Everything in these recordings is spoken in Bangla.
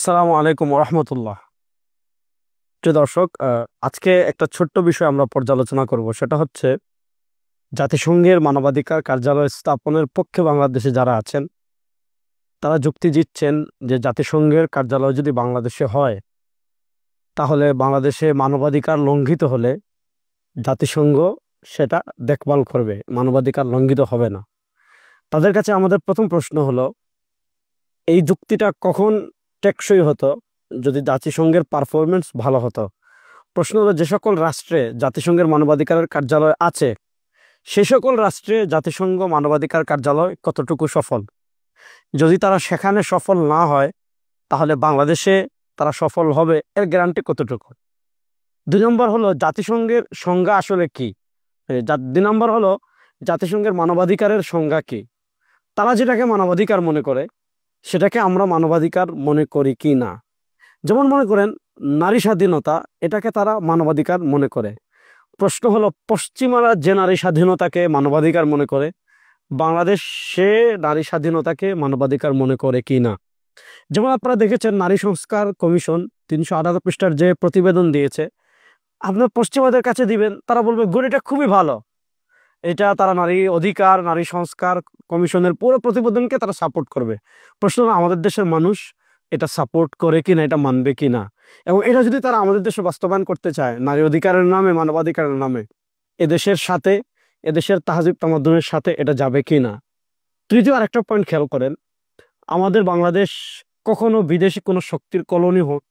আসসালামু আলাইকুম রহমতুল্লাহ। প্রিয় দর্শক, আজকে একটা ছোট্ট বিষয় আমরা পর্যালোচনা করব। সেটা হচ্ছে জাতিসংঘের মানবাধিকার কার্যালয় স্থাপনের পক্ষে বাংলাদেশে যারা আছেন তারা যুক্তি দিচ্ছেন যে জাতিসংঘের কার্যালয় যদি বাংলাদেশে হয় তাহলে বাংলাদেশে মানবাধিকার লঙ্ঘিত হলে জাতিসংঘ সেটা দেখভাল করবে, মানবাধিকার লঙ্ঘিত হবে না। তাদের কাছে আমাদের প্রথম প্রশ্ন হলো, এই যুক্তিটা কখন টেকসই হতো যদি জাতিসংঘের পারফরমেন্স ভালো হতো। প্রশ্ন হলো, যে সকল রাষ্ট্রে জাতিসংঘের মানবাধিকারের কার্যালয় আছে সে সকল রাষ্ট্রে জাতিসংঘ মানবাধিকার কার্যালয় কতটুকু সফল। যদি তারা সেখানে সফল না হয় তাহলে বাংলাদেশে তারা সফল হবে, এর গ্যারান্টি কতটুকু। 2 নম্বর হলো, জাতিসংঘের সংজ্ঞা আসলে কি। 2 নম্বর হলো, জাতিসংঘের মানবাধিকারের সংজ্ঞা কি। তারা যেটাকে মানবাধিকার মনে করে সেটাকে আমরা মানবাধিকার মনে করি কি না। যেমন মনে করেন নারী স্বাধীনতা, এটাকে তারা মানবাধিকার মনে করে। প্রশ্ন হলো, পশ্চিমারা যে নারী স্বাধীনতাকে মানবাধিকার মনে করে বাংলাদেশ সে নারী স্বাধীনতাকে মানবাধিকার মনে করে কি না। যেমন আপনারা দেখেছেন নারী সংস্কার কমিশন 318 পৃষ্ঠার যে প্রতিবেদন দিয়েছে, আপনার পশ্চিমাদের কাছে দিবেন, তারা বলবে গুড, এটা খুবই ভালো, এটা তারা নারী অধিকার নারী সংস্কার কমিশনের পুরো প্রতিবেদনকে তারা সাপোর্ট করবে। প্রশ্ন হলো, আমাদের দেশের মানুষ এটা সাপোর্ট করে কিনা, এটা মানবে কিনা, এবং এটা যদি তারা আমাদের দেশে বাস্তবায়ন করতে চায় নারী অধিকারের নামে, মানবাধিকারের নামে, এদেশের সাথে, এদেশের তাহজিব তামাদ্দুনের সাথে এটা যাবে কিনা। তৃতীয় আরেকটা পয়েন্ট খেয়াল করেন, আমাদের বাংলাদেশ কখনো বিদেশি কোনো শক্তির কলোনি হোক,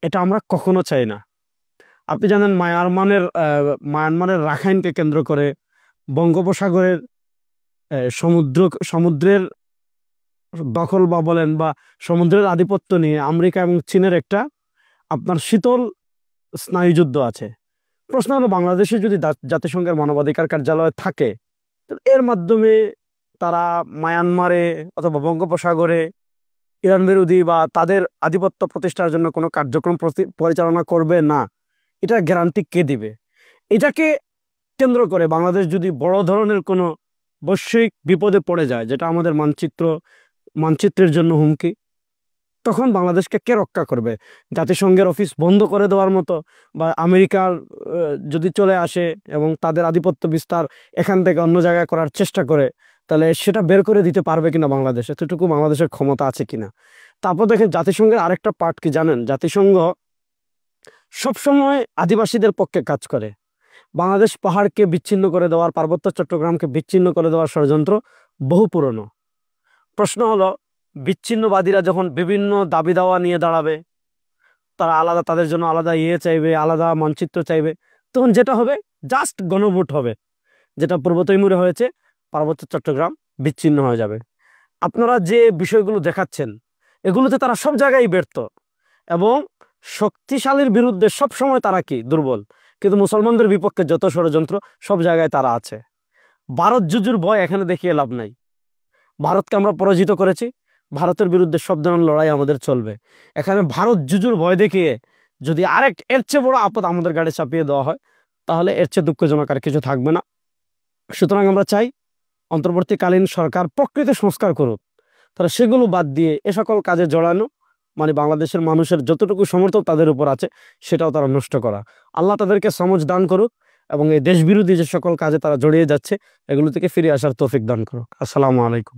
এটা আমরা কখনো চাই না। আপনি জানেন মায়ানমারের রাখাইনকে কেন্দ্র করে বঙ্গোপসাগরের সমুদ্রের দখল বা বলেন বা সমুদ্রের আধিপত্য নিয়ে আমেরিকা এবং চীনের একটা আপনার শীতল স্নায়ুযুদ্ধ আছে। প্রশ্ন হলো, বাংলাদেশে যদি জাতিসংঘের মানবাধিকার কার্যালয় থাকে এর মাধ্যমে তারা মায়ানমারে অথবা বঙ্গোপসাগরে ইরান বিরোধী বা তাদের আধিপত্য প্রতিষ্ঠার জন্য কোনো কার্যক্রম পরিচালনা করবে না, এটা গ্যারান্টি কে দিবে। এটাকে কেন্দ্র করে বাংলাদেশ যদি বড় ধরনের কোনো বৈশ্বিক বিপদে পড়ে যায়, যেটা আমাদের মানচিত্রের জন্য হুমকি, তখন বাংলাদেশকে কে রক্ষা করবে। জাতিসংঘের অফিস বন্ধ করে দেওয়ার মতো বা আমেরিকার যদি চলে আসে এবং তাদের আধিপত্য বিস্তার এখান থেকে অন্য জায়গায় করার চেষ্টা করে, তাহলে সেটা বের করে দিতে পারবে কিনা বাংলাদেশ, এতটুকু বাংলাদেশের ক্ষমতা আছে কিনা। তারপর দেখেন জাতিসংঘের আরেকটা পার্ট কি জানেন, জাতিসংঘ সবসময় আদিবাসীদের পক্ষে কাজ করে। বাংলাদেশ পাহাড়কে বিচ্ছিন্ন করে দেওয়ার, পার্বত্য চট্টগ্রামকে বিচ্ছিন্ন করে দেওয়ার ষড়যন্ত্র বহু পুরনো। প্রশ্ন হলো, বিচ্ছিন্নবাদীরা যখন বিভিন্ন দাবি দাওয়া নিয়ে দাঁড়াবে, তারা আলাদা, তাদের জন্য আলাদা চাইবে, আলাদা মানচিত্র চাইবে, তখন যেটা হবে জাস্ট গণভোট হবে, যেটা পূর্ব তৈমুরে হয়েছে, পার্বত্য চট্টগ্রাম বিচ্ছিন্ন হয়ে যাবে। আপনারা যে বিষয়গুলো দেখাচ্ছেন এগুলোতে তারা সব জায়গায় ব্যর্থ, এবং শক্তিশালীর বিরুদ্ধে সব সময় তারা কি দুর্বল, কিন্তু মুসলমানদের বিপক্ষে যত ষড়যন্ত্র সব জায়গায় তারা আছে। ভারত জুজুর ভয় এখানে দেখিয়ে লাভ নাই। ভারতকে আমরা পরাজিত করেছি, ভারতের বিরুদ্ধে সব ধরনের লড়াই আমাদের চলবে। এখানে ভারত জুজুর ভয় দেখিয়ে যদি এর চেয়ে বড় আপদ আমাদের গাড়ি চাপিয়ে দেওয়া হয় তাহলে এর চেয়ে দুঃখজনক আর কিছু থাকবে না। সুতরাং আমরা চাই অন্তর্বর্তীকালীন সরকার প্রকৃত সংস্কার করুক, তারা সেগুলো বাদ দিয়ে এ সকল কাজে জড়ানো, মানে বাংলাদেশের মানুষের যতটুকু সমর্থন তাদের উপর আছে সেটাও তারা নষ্ট করা। আল্লাহ তাদেরকে সমঝ দান করুক এবং এই দেশ বিরোধী যে সকল কাজে তারা জড়িয়ে যাচ্ছে এগুলো থেকে ফিরে আসার তৌফিক দান করুক। আসসালামু আলাইকুম।